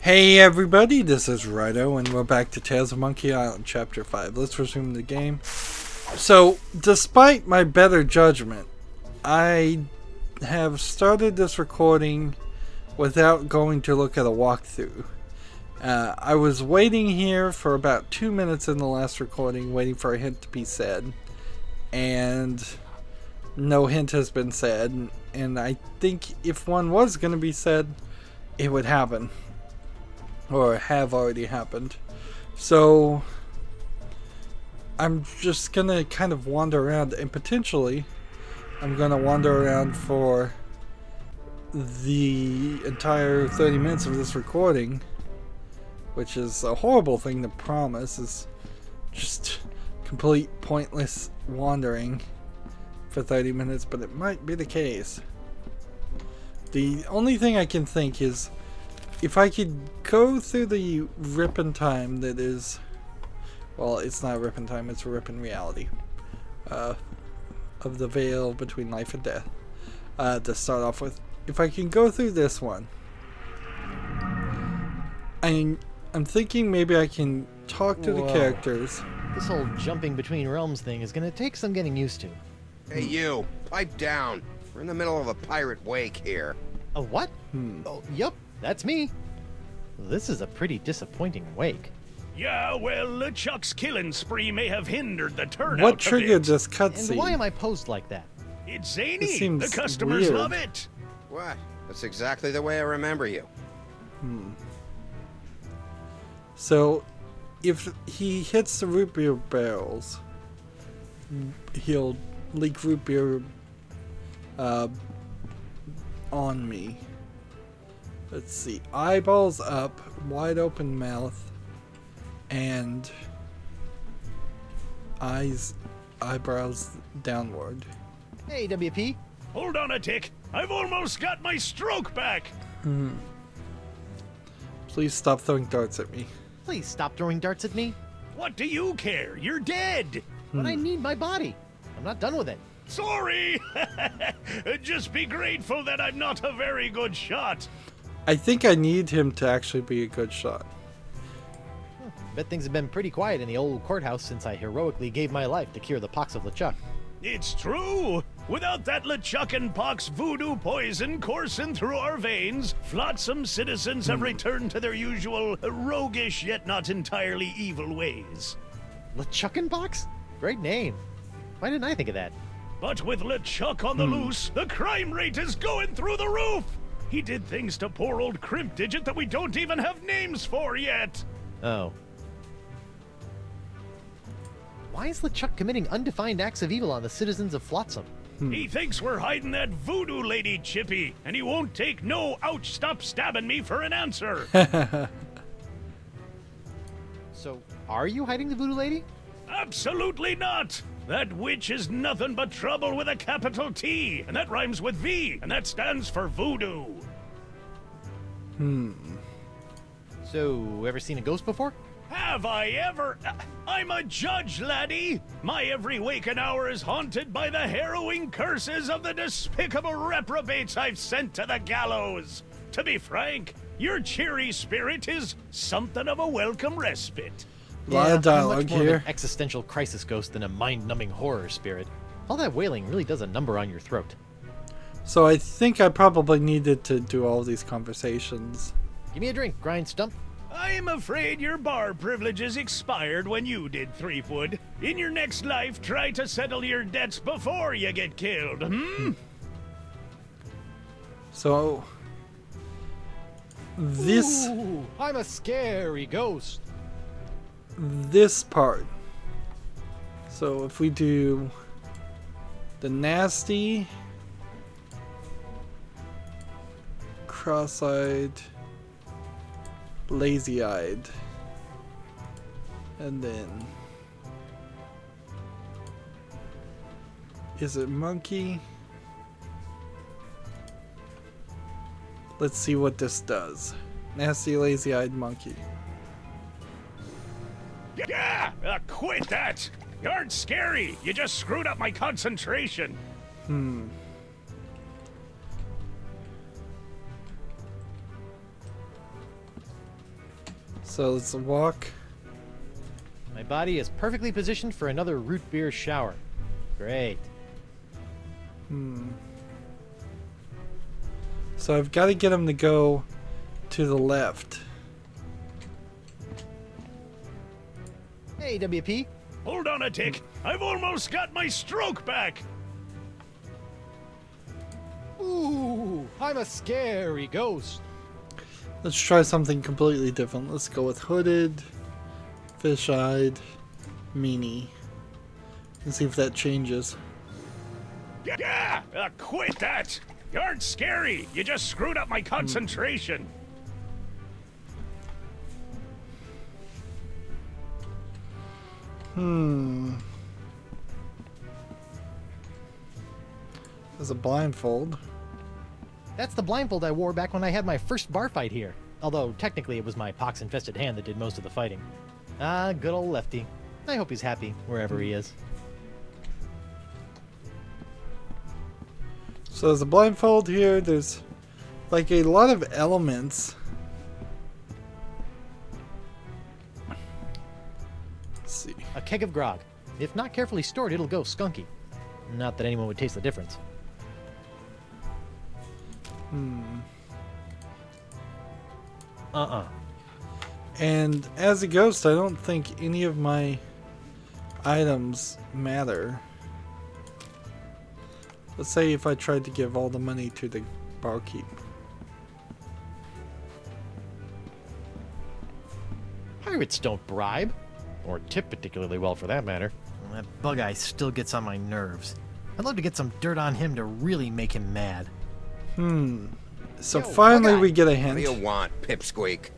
Hey everybody, this is Rydo, and we're back to Tales of Monkey Island, Chapter 5. Let's resume the game. So, despite my better judgment, I have started this recording without going to look at a walkthrough. I was waiting here for about 2 minutes in the last recording, waiting for a hint to be said. And no hint has been said, and I think if one was going to be said, it would happen. Or have already happened. So I'm just gonna kind of wander around, and potentially I'm gonna wander around for the entire 30 minutes of this recording, which is a horrible thing to promise. Is just complete pointless wandering for 30 minutes, but it might be the case. The only thing I can think is, if I could go through the rip in time that is, well, it's not a rip in time, it's a rip in reality, of the veil between life and death, to start off with. If I can go through this one, I'm thinking maybe I can talk to the characters. This whole jumping between realms thing is gonna take some getting used to. Hey you, pipe down. We're in the middle of a pirate wake here. A what? Oh, yep. That's me. This is a pretty disappointing wake. Yeah, well, LeChuck's killing spree may have hindered the turnout. What triggered this cutscene? And why am I posed like that? It's zany. It seems The customers weird. love it. What? That's exactly the way I remember you. So, if he hits the root beer barrels, he'll leak root beer on me. Let's see. Eyeballs up, wide open mouth, and eyebrows downward. Hey, WP. Hold on a tick. I've almost got my stroke back. Please stop throwing darts at me. Please stop throwing darts at me. What do you care? You're dead. But I need my body. I'm not done with it. Sorry. Just be grateful that I'm not a very good shot. I think I need him to actually be a good shot. Bet things have been pretty quiet in the old courthouse since I heroically gave my life to cure the pox of LeChuck. It's true. Without that LeChuck and pox voodoo poison coursing through our veins, flotsam citizens have returned to their usual roguish yet not entirely evil ways. LeChuck and pox? Great name. Why didn't I think of that? But with LeChuck on the loose, the crime rate is going through the roof. He did things to poor old Crimp Digit that we don't even have names for yet. Oh. Why is LeChuck committing undefined acts of evil on the citizens of Flotsam? He thinks we're hiding that voodoo lady, Chippy, and he won't take no ouch stop stabbing me for an answer. So, are you hiding the voodoo lady? Absolutely not. That witch is nothing but trouble with a capital T, and that rhymes with V, and that stands for voodoo. So, ever seen a ghost before? Have I ever? I'm a judge, laddie. My every waking hour is haunted by the harrowing curses of the despicable reprobates I've sent to the gallows. To be frank, your cheery spirit is something of a welcome respite. A lot of dialogue much more of here. an existential crisis ghost than a mind-numbing horror spirit. All that wailing really does a number on your throat. So I think I probably needed to do all these conversations. Give me a drink, Grind Stump. I'm afraid your bar privileges expired when you did, Threepwood. In your next life, try to settle your debts before you get killed, So this Ooh, I'm a scary ghost. this part. So if we do the nasty, cross-eyed, lazy-eyed, and then is it monkey? Let's see what this does. Nasty, lazy-eyed monkey. Yeah, quit that. You aren't scary. You just screwed up my concentration. So let's walk. My body is perfectly positioned for another root beer shower. Great. So I've got to get him to go to the left. Hey, WP. Hold on a tick. I've almost got my stroke back. Ooh, I'm a scary ghost. Let's try something completely different. Let's go with hooded, fish-eyed, meanie. And see if that changes. Yeah! Quit that! You aren't scary. You just screwed up my concentration. There's a blindfold. That's the blindfold I wore back when I had my first bar fight here. Although, technically, it was my pox-infested hand that did most of the fighting. Ah, good old Lefty. I hope he's happy, wherever he is. So there's a blindfold here. There's like a lot of elements. Let's see. A keg of grog. If not carefully stored, it'll go skunky. Not that anyone would taste the difference. And as a ghost, I don't think any of my items matter. Let's say if I tried to give all the money to the barkeep. Pirates don't bribe. Or tip particularly well, for that matter. That bug eye still gets on my nerves. I'd love to get some dirt on him to really make him mad. So Yo, finally bug-eye. we get a What hint. do you want, Pipsqueak?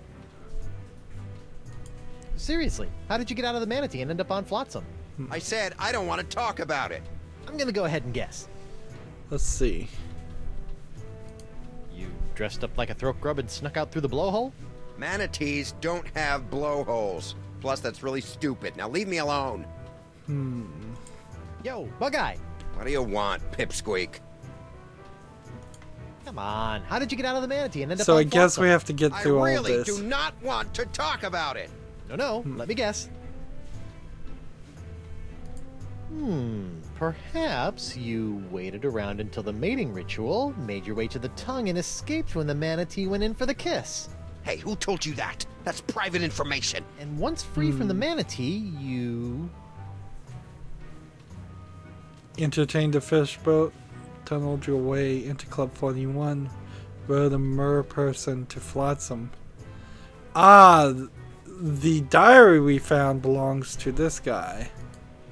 Seriously, how did you get out of the manatee and end up on Flotsam? I said I don't want to talk about it. I'm gonna go ahead and guess. Let's see. You dressed up like a throat grub and snuck out through the blowhole? Manatees don't have blowholes. Plus, that's really stupid. Now leave me alone. Yo, bug eye! What do you want, Pipsqueak? Come on, how did you get out of the manatee and end up So on I guess Flotsam? we have to get I through all really of this. do not want to talk about it. No, let me guess. Perhaps you waited around until the mating ritual, made your way to the tongue, and escaped when the manatee went in for the kiss. Hey, who told you that? That's private information. And once free from the manatee, you... Entertained a fish boat, tunneled your way into Club 41, rode a mer person to Flotsam. Ah, the diary we found belongs to this guy.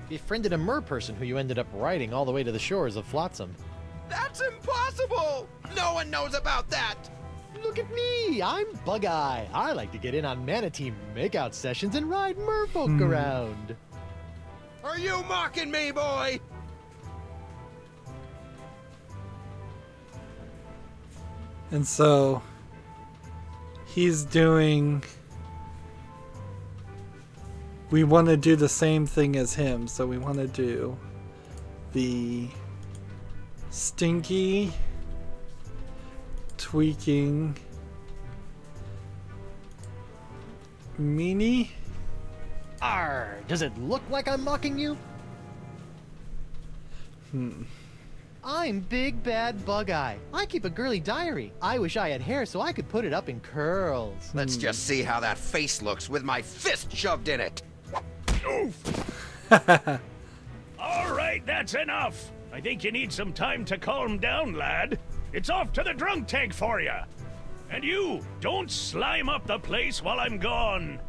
befriended a mer person who you ended up riding all the way to the shores of Flotsam. That's impossible! No one knows about that! Look at me! I'm Bug-Eye. I like to get in on manatee makeout sessions and ride merfolk around. Are you mocking me, boy? And so he's doing... We want to do the same thing as him, so we want to do the stinky, tweaking, meanie. Arr! Does it look like I'm mocking you? I'm Big Bad Bug-Eye. I keep a girly diary. I wish I had hair so I could put it up in curls. Let's just see how that face looks with my fist shoved in it. Oof! All right, that's enough. I think you need some time to calm down, lad. It's off to the drunk tank for you. And you, don't slime up the place while I'm gone.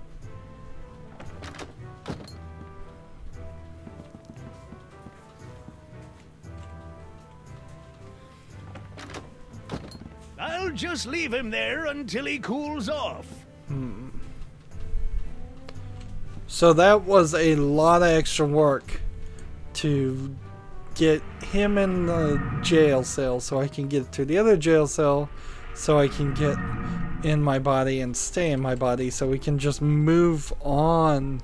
I'll just leave him there until he cools off. So that was a lot of extra work to get him in the jail cell so I can get to the other jail cell so I can get in my body and stay in my body so we can just move on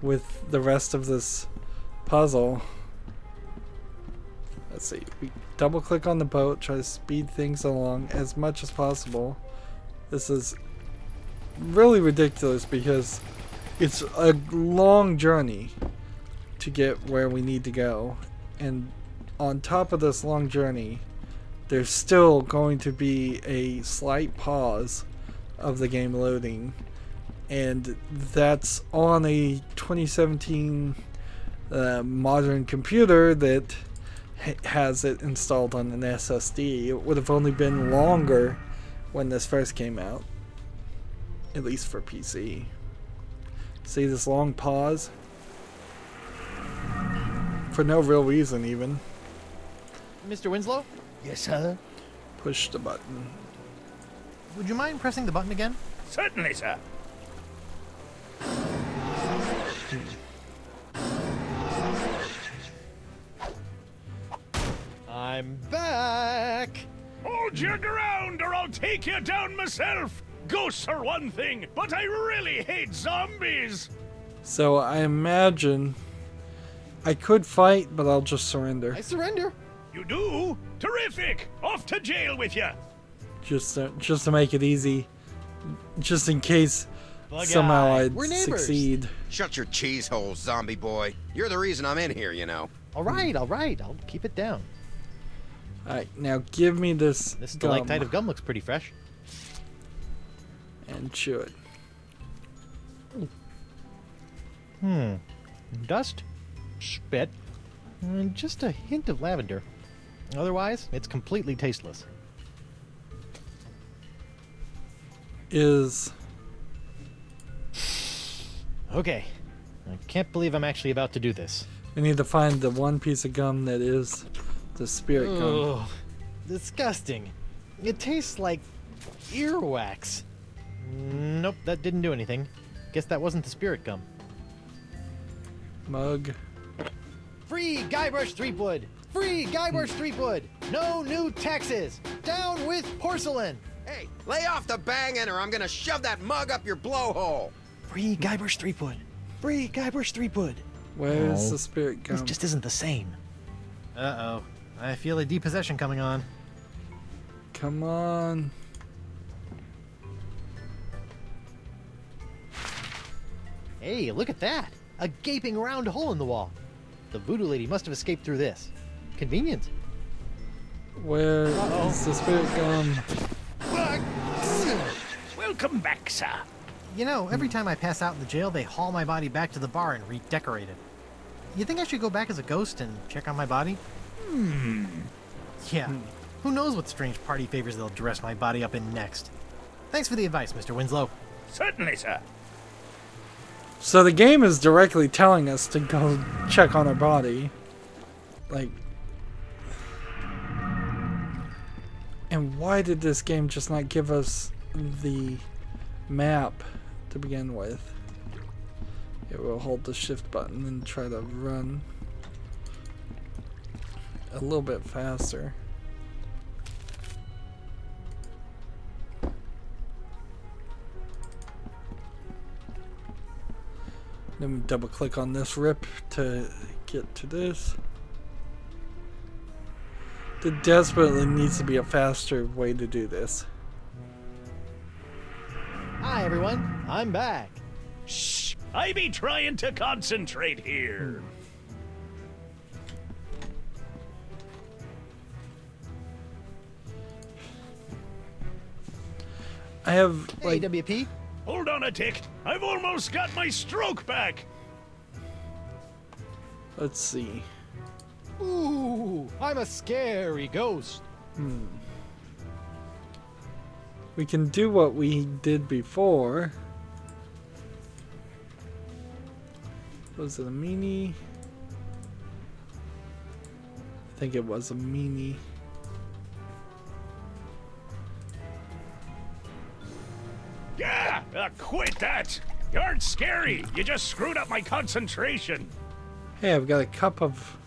with the rest of this puzzle. Let's see, we double click on the boat, try to speed things along as much as possible. This is really ridiculous because it's a long journey to get where we need to go, and on top of this long journey there's still going to be a slight pause of the game loading, and that's on a 2017 modern computer that has it installed on an SSD. It would have only been longer when this first came out, at least for PC. See this long pause? For no real reason, even. Mr. Winslow? Yes, sir? Push the button. Would you mind pressing the button again? Certainly, sir. I'm back! Hold your ground or I'll take you down myself! Ghosts are one thing, but I really hate zombies! So I imagine I could fight, but I'll just surrender. I surrender! You do? Terrific! Off to jail with you! Just to make it easy. Just in case Bug somehow eye. I'd We're neighbors. succeed. Shut your cheese hole, zombie boy. You're the reason I'm in here, you know. Alright, alright. I'll keep it down. Alright, now give me this This gum stalactite of gum looks pretty fresh. and chew it. Dust, spit, and just a hint of lavender. Otherwise, it's completely tasteless. Is Okay. I can't believe I'm actually about to do this. we need to find the one piece of gum that is the spirit gum. Ugh, disgusting. It tastes like earwax. Nope, that didn't do anything. Guess that wasn't the spirit gum. Mug. Free Guybrush Threepwood! Free Guybrush Threepwood! No new taxes! Down with porcelain! Hey, lay off the banging or I'm gonna shove that mug up your blowhole. Free Guybrush Threepwood! Free Guybrush Threepwood! Where's Oh. the spirit gum? This just isn't the same. Uh-oh. I feel a depossession coming on. Come on. Hey, look at that! A gaping round hole in the wall. The voodoo lady must have escaped through this. Convenient. Where is the spirit gum? Welcome back, sir. You know, every time I pass out in the jail, they haul my body back to the bar and redecorate it. You think I should go back as a ghost and check on my body? Yeah. Who knows what strange party favors they'll dress my body up in next. Thanks for the advice, Mr. Winslow. Certainly, sir. So the game is directly telling us to go check on our body. Like... And why did this game just not give us the map to begin with? It will hold the shift button and try to run a little bit faster. Then we double click on this rip to get to this. There desperately needs to be a faster way to do this. Hi, everyone. I'm back. Shh! I be trying to concentrate here. I have Hey, like WP. Hold on a tick. I've almost got my stroke back. let's see. Ooh, I'm a scary ghost. We can do what we did before. Was it a meanie? I think it was a meanie. Yeah! Quit that! You aren't scary. You just screwed up my concentration. Hey, I've got a cup of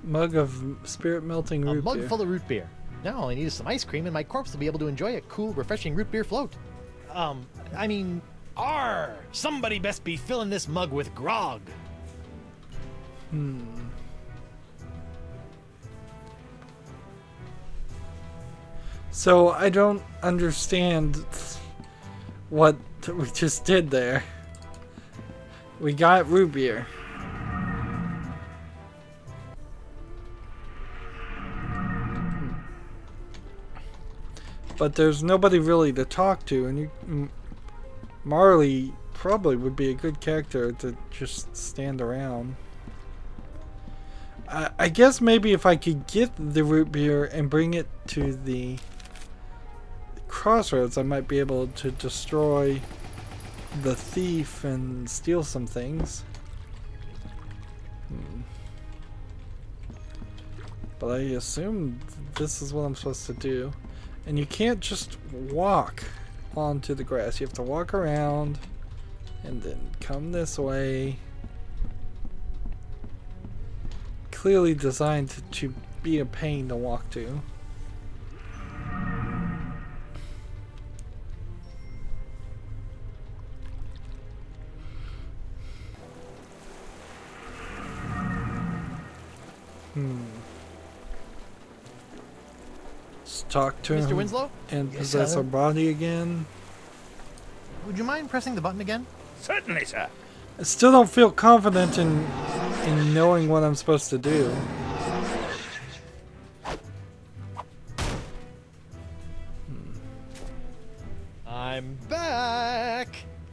mug of spirit melting A root mug beer. full of root beer. Now all I need is some ice cream and my corpse will be able to enjoy a cool, refreshing root beer float. I mean, somebody best be filling this mug with grog. So I don't understand what we just did there. We got root beer. But there's nobody really to talk to, and Marley probably would be a good character to just stand around. I guess maybe if I could get the root beer and bring it to the crossroads, I might be able to destroy the thief and steal some things. But I assume this is what I'm supposed to do. And you can't just walk onto the grass. You have to walk around and then come this way. Clearly designed to be a pain to walk to. Let's talk to Mr. him Winslow? and Yes, possess sir? our body again. Would you mind pressing the button again? Certainly, sir. I still don't feel confident in knowing what I'm supposed to do. I'm back!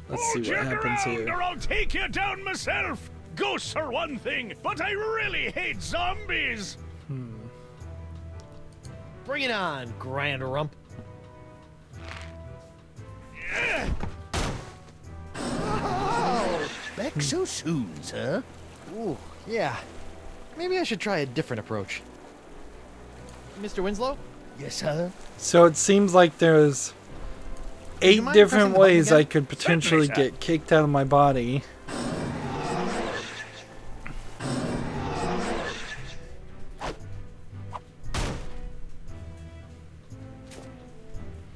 Let's see what happens here. Or I'll take you down myself. Ghosts are one thing, but I really hate zombies. Bring it on, Grand Rump. Oh, back so soon, sir? Ooh, yeah. Maybe I should try a different approach. Mr. Winslow? Yes, sir? So it seems like there's you 8 mind different pressing the button ways again? I could potentially Certainly, sir. get kicked out of my body.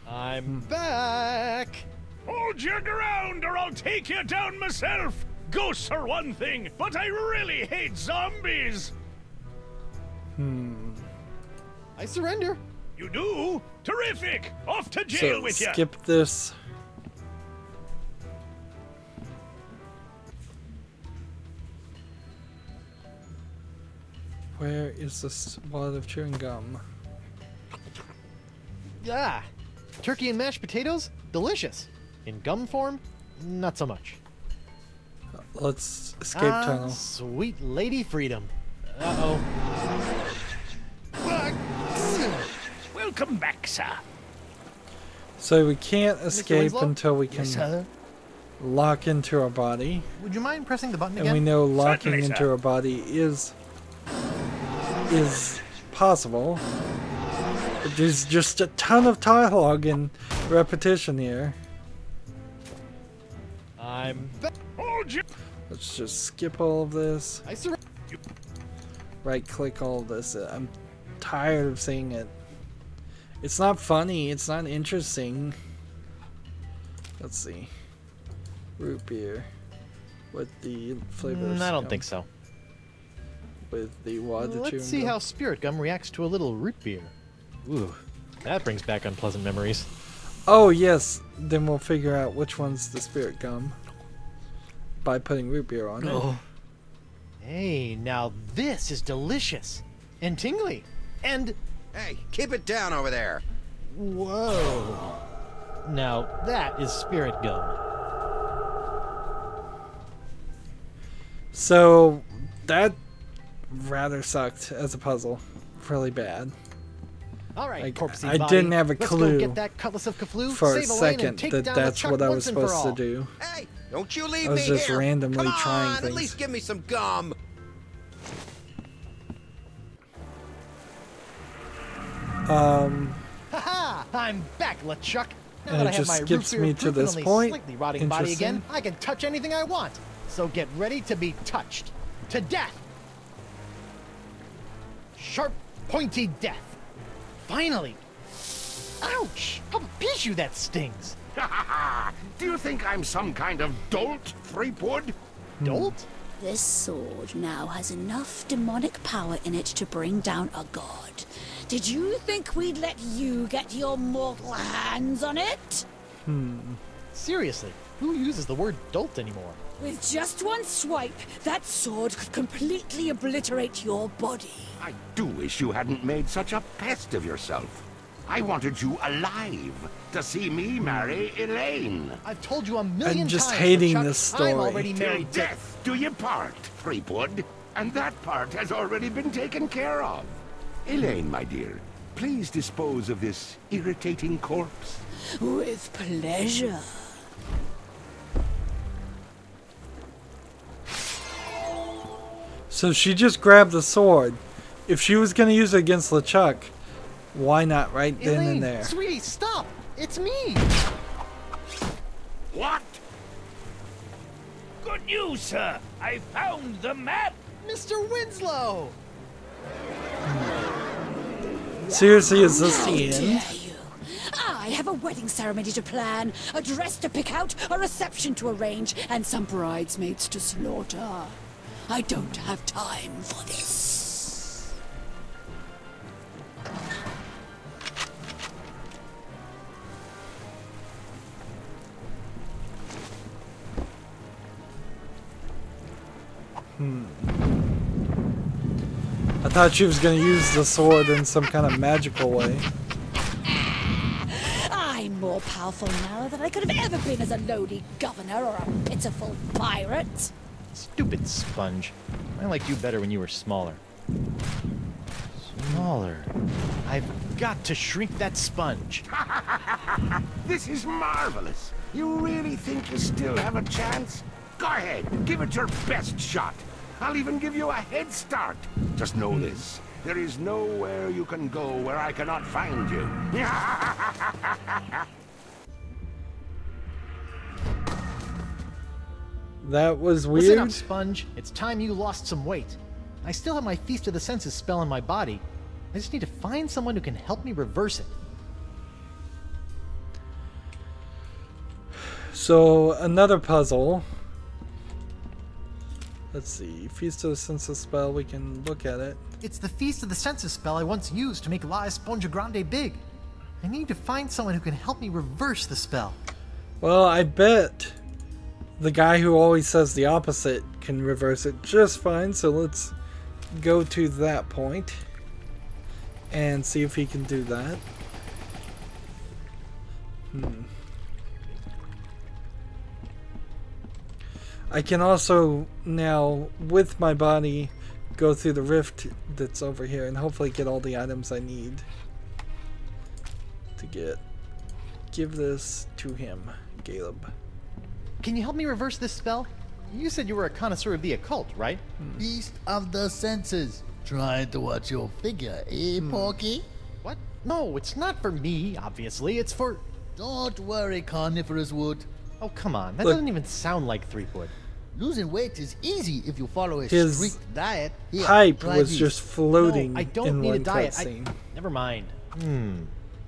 I'm back! Hold your ground or I'll take you down myself. Ghosts are one thing, but I really hate zombies. I surrender. You do? Terrific! Off to jail So with you. skip this. Where is this wad of chewing gum? Ah, turkey and mashed potatoes? Delicious. In gum form? Not so much. Let's escape tunnel. Sweet Lady Freedom. Uh-oh. Welcome back, sir. So we can't escape Winslow? until we can sir? lock into our body. Would you mind pressing the button And again? we know locking Certainly, into sir. our body is possible. But there's just a ton of dialogue and repetition here. I'm back. Hold your... Let's just skip all of this. I surrender. Right click all of this. I'm tired of seeing it. It's not funny. It's not interesting. Let's see. Root beer. With the flavor of I don't scum. think so. With the wad of chewing Let's see gum. how spirit gum reacts to a little root beer. Ooh, that brings back unpleasant memories. Oh yes, then we'll figure out which one's the spirit gum by putting root beer on it. Hey, now this is delicious and tingly. And Hey, keep it down over there. whoa. Now that is spirit gum. So that rather sucked as a puzzle, really bad. All right, Like, corpsey I body. didn't have a Let's clue go get that cutlass of Cthulhu, For a save a lane, and second take that down that's LeChuck what I was once and for supposed to all. do. Hey, don't you leave I was me just here. randomly Come trying on, things. At least give me some gum. Haha! I'm back, LeChuck. Now And that it I have just my skips root me beer to this proof and only point. slightly rotting body again, Interesting. I can touch anything I want. So get ready to be touched. To death! Sharp, pointy death. Finally! Ouch! How piece you that stings! Do you think I'm some kind of dolt, Threepwood? Dolt? This sword now has enough demonic power in it to bring down a god. Did you think we'd let you get your mortal hands on it? Seriously, who uses the word dolt anymore? With just one swipe, that sword could completely obliterate your body. I do wish you hadn't made such a pest of yourself. I wanted you alive to see me marry Elaine. I've told you a million times. I'm just hating LeChuck, this story. I'm already Till married to... death do you part, Threepwood. And that part has already been taken care of. Elaine, my dear, please dispose of this irritating corpse. With pleasure. So she just grabbed the sword. If she was going to use it against LeChuck, why not right then Elaine, and there? sweetie, stop! It's me! What? Good news, sir. I found the map. Mr. Winslow! Seriously, is this How the end? dare you? I have a wedding ceremony to plan, a dress to pick out, a reception to arrange, and some bridesmaids to slaughter. I don't have time for this. I thought she was going to use the sword in some kind of magical way. I'm more powerful now than I could have ever been as a lowly governor or a pitiful pirate. Stupid sponge. I liked you better when you were smaller. Smaller. I've got to shrink that sponge. This is marvelous. You really think you still have a chance? Go ahead, give it your best shot. I'll even give you a head start. Just know this. There is nowhere you can go where I cannot find you. That was Listen up, weird. Sponge. It's time you lost some weight. I still have my Feast of the Senses spell in my body. I just need to find someone who can help me reverse it. So, another puzzle. Let's see. Feast of the Senses spell. We can look at it. It's the Feast of the Senses spell I once used to make La Esponja Grande big. I need to find someone who can help me reverse the spell. Well, I bet the guy who always says the opposite can reverse it just fine. So let's go to that point and see if he can do that. I can also now, with my body, go through the rift that's over here and hopefully get all the items I need to give this to him, Caleb. Can you help me reverse this spell? You said you were a connoisseur of the occult, right? Feast of the Senses. Trying to watch your figure, eh, Porky? What? No, it's not for me, obviously. It's for... Don't worry, Carnivorous Wood. Oh, come on. That Look. doesn't even sound like Threepwood. Losing weight is easy if you follow a His strict diet. Here, Pipe try was this. just floating No, I don't in need a one diet. cutscene. Never mind.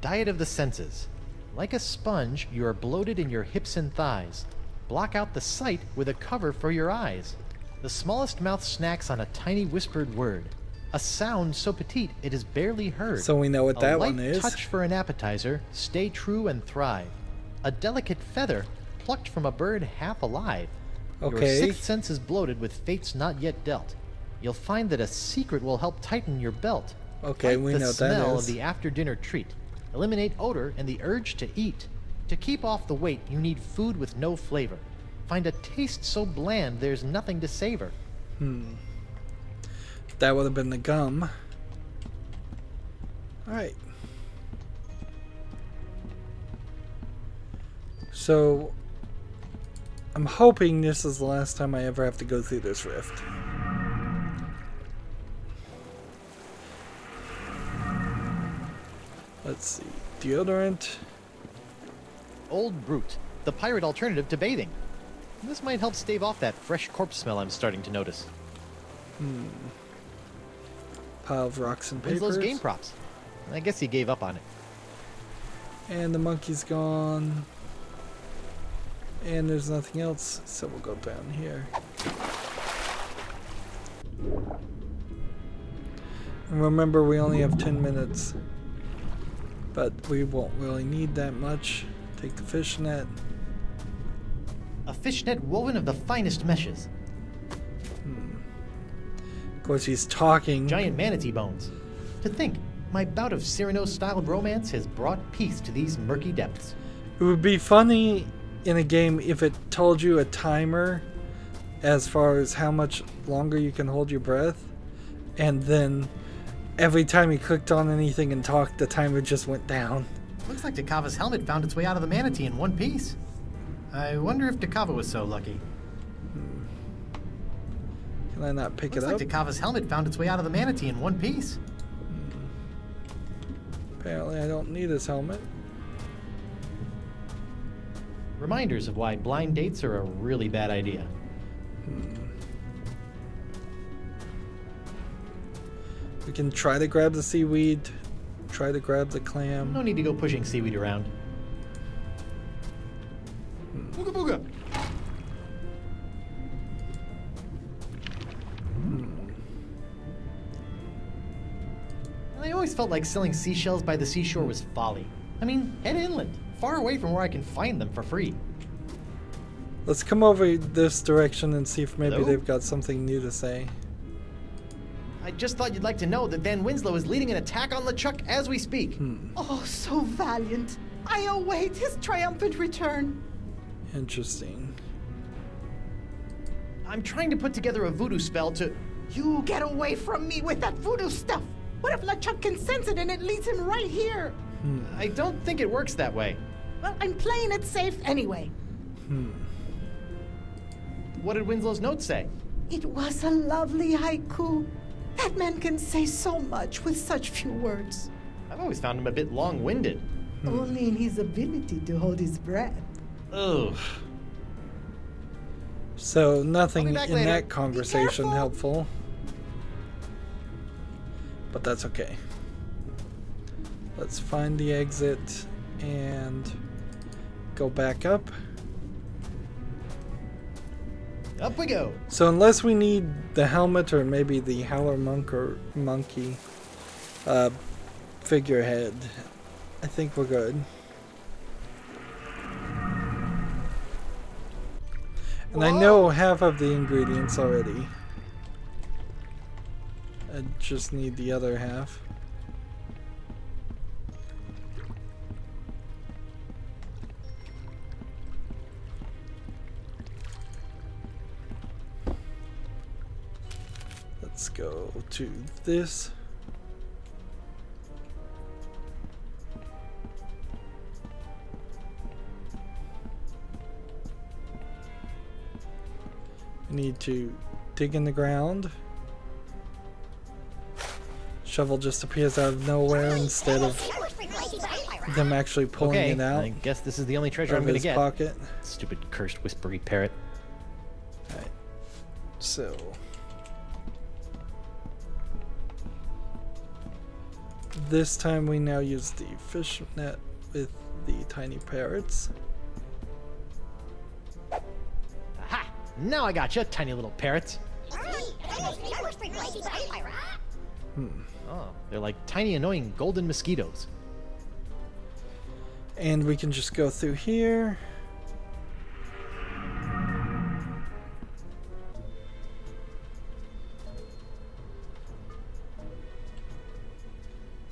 Diet of the senses. Like a sponge, you are bloated in your hips and thighs. Block out the sight with a cover for your eyes. The smallest mouth snacks on a tiny whispered word. A sound so petite it is barely heard. So we know what that a light one is. touch for an appetizer. Stay true and thrive. A delicate feather plucked from a bird half alive. Okay. Your sixth sense is bloated with fates not yet dealt. You'll find that a secret will help tighten your belt. Okay, Fight we the know what smell that of is. the after-dinner treat. Eliminate odor and the urge to eat. To keep off the weight, you need food with no flavor. Find a taste so bland there's nothing to savor. That would have been the gum. Alright. So, I'm hoping this is the last time I ever have to go through this rift. Let's see. Deodorant. Old Brute, the pirate alternative to bathing. This might help stave off that fresh corpse smell I'm starting to notice. Pile of rocks and papers. Winslow's game props. I guess he gave up on it. And the monkey's gone. And there's nothing else, so we'll go down here. And remember, we only have 10 minutes. But we won't really need that much. Take the fish net. A fishnet woven of the finest meshes. Of course, he's talking. Giant manatee bones. To think, my bout of Cyrano-styled romance has brought peace to these murky depths. It would be funny in a game if it told you a timer as far as how much longer you can hold your breath, and then every time you clicked on anything and talked, the timer just went down. Looks like Dakava's helmet found its way out of the manatee in one piece. I wonder if Dakava was so lucky. Can I not pick it Looks up? like Dakava's helmet found its way out of the manatee in one piece. Apparently I don't need his helmet. Reminders of why blind dates are a really bad idea. We can try to grab the seaweed, try to grab the clam. No need to go pushing seaweed around. Booga booga! I always felt like selling seashells by the seashore was folly. I mean, head inland, far away from where I can find them for free. Let's come over this direction and see if maybe Hello? they've got something new to say. I just thought you'd like to know that Van Winslow is leading an attack on LeChuck as we speak. Oh, so valiant. I await his triumphant return. Interesting. I'm trying to put together a voodoo spell to... You get away from me with that voodoo stuff. What if LeChuck can sense it and it leads him right here? I don't think it works that way. Well, I'm playing it safe anyway. What did Winslow's note say? It was a lovely haiku. That man can say so much with such few words. I've always found him a bit long-winded. Only in his ability to hold his breath. Ugh. So nothing I'll in be back later. that conversation careful. helpful. But that's okay. Let's find the exit and go back up. Up we go. So unless we need the helmet or maybe the howler monk or monkey figurehead, I think we're good. And I know half of the ingredients already. I just need the other half. Let's go to this. We need to dig in the ground. Shovel just appears out of nowhere instead of them actually pulling Okay, it out I guess this is the only treasure I'm of gonna his get. pocket. Stupid cursed whispery parrot. Alright, so this time we now use the fish net with the tiny parrots. Aha! Now I got you, tiny little parrots. Oh, they're like tiny annoying golden mosquitoes. And we can just go through here.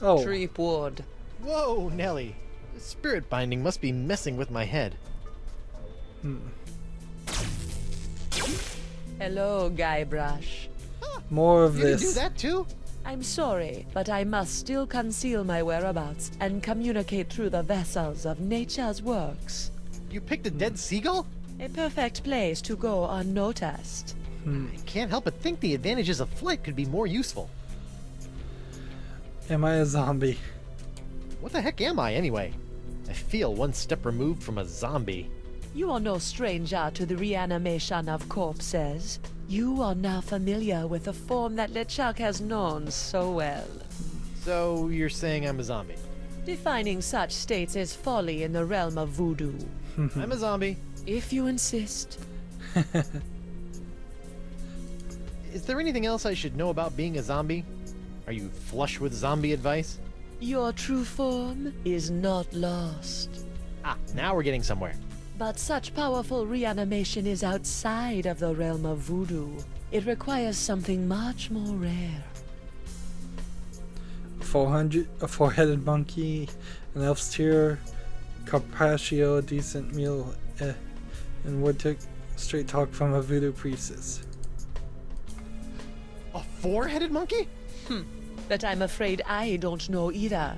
Oh, Threepwood. Whoa, Nelly. This spirit binding must be messing with my head. Hello, Guybrush. more of You can do this. that too? I'm sorry, but I must still conceal my whereabouts and communicate through the vessels of nature's works. You picked a dead seagull? A perfect place to go unnoticed. I can't help but think the advantages of flight could be more useful. Am I a zombie? What the heck am I, anyway? I feel one step removed from a zombie. You are no stranger to the reanimation of corpses. You are now familiar with the form that LeChuck has known so well. So, you're saying I'm a zombie? Defining such states is folly in the realm of voodoo. I'm a zombie. If you insist. Is there anything else I should know about being a zombie? Are you flush with zombie advice? Your true form is not lost. Ah, now we're getting somewhere. But such powerful reanimation is outside of the realm of voodoo. It requires something much more rare. A four-headed monkey, an elf's tear, carpaccio, a decent meal, and wood took straight talk from a voodoo priestess. A four-headed monkey? But I'm afraid I don't know either.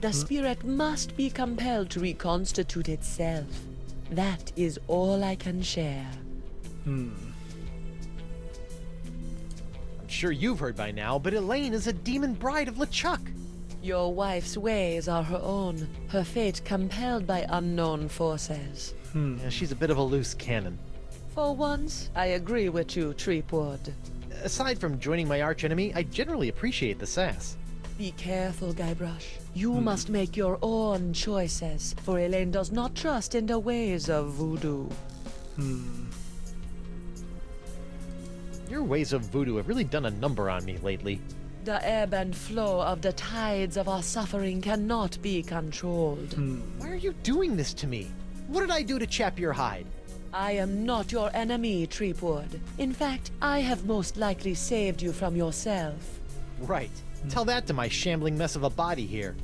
The spirit must be compelled to reconstitute itself. That is all I can share. I'm sure you've heard by now, but Elaine is a demon bride of LeChuck. Your wife's ways are her own, her fate compelled by unknown forces. Yeah, she's a bit of a loose cannon. For once, I agree with you, Threepwood. Aside from joining my archenemy, I generally appreciate the sass. Be careful, Guybrush. You must make your own choices, for Elaine does not trust in the ways of voodoo. Your ways of voodoo have really done a number on me lately. The ebb and flow of the tides of our suffering cannot be controlled. Why are you doing this to me? What did I do to chap your hide? I am not your enemy, Threepwood. In fact, I have most likely saved you from yourself. Right. Tell that to my shambling mess of a body here.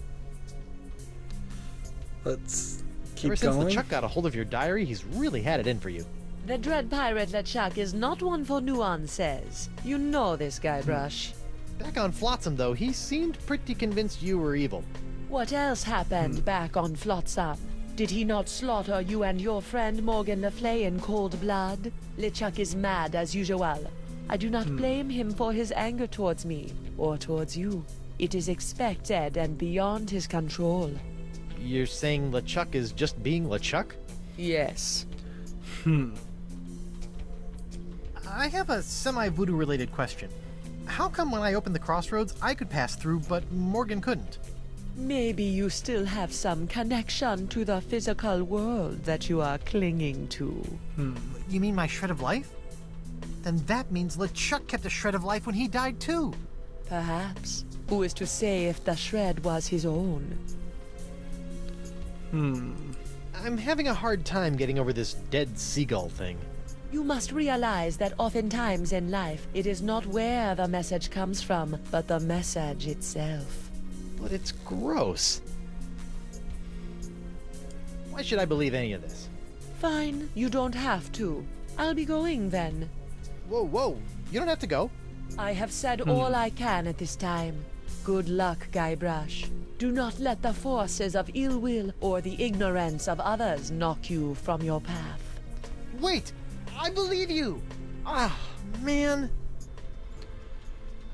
Let's keep Ever since going. LeChuck got a hold of your diary, he's really had it in for you. The dread pirate LeChuck is not one for nuances. You know this, Guybrush. Back on Flotsam, though, he seemed pretty convinced you were evil. What else happened back on Flotsam? Did he not slaughter you and your friend Morgan Le Fay in cold blood? LeChuck is mad as usual. I do not blame him for his anger towards me, or towards you. It is expected and beyond his control. You're saying LeChuck is just being LeChuck? Yes. I have a semi-voodoo related question. How come when I opened the crossroads I could pass through, but Morgan couldn't? Maybe you still have some connection to the physical world that you are clinging to. You mean my shred of life? Then that means LeChuck kept a shred of life when he died too. Perhaps. Who is to say if the shred was his own? I'm having a hard time getting over this dead seagull thing. You must realize that oftentimes in life, it is not where the message comes from, but the message itself. But it's gross. Why should I believe any of this? Fine, you don't have to. I'll be going then. Whoa, you don't have to go. I have said all I can at this time. Good luck, Guybrush. Do not let the forces of ill will or the ignorance of others knock you from your path. Wait! I believe you! Ah, man.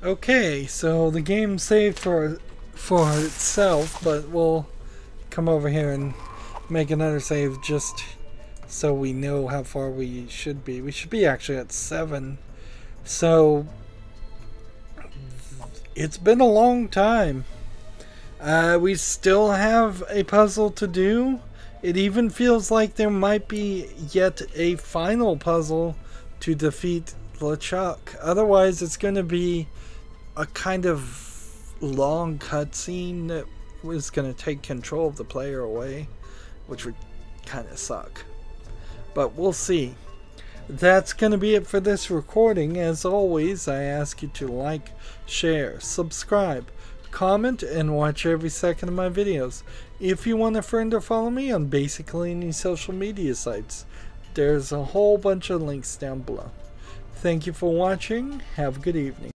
Okay, so the game saved for itself, but we'll come over here and make another save just so we know how far we should be. We should be actually at 7. So it's been a long time. We still have a puzzle to do. It even feels like there might be yet a final puzzle to defeat LeChuck. Otherwise, it's going to be a kind of long cutscene that was going to take control of the player away, which would kind of suck. But we'll see. That's going to be it for this recording. As always, I ask you to like, share, subscribe, comment, and watch every second of my videos. If you want a friend or follow me on basically any social media sites, there's a whole bunch of links down below. Thank you for watching. Have a good evening.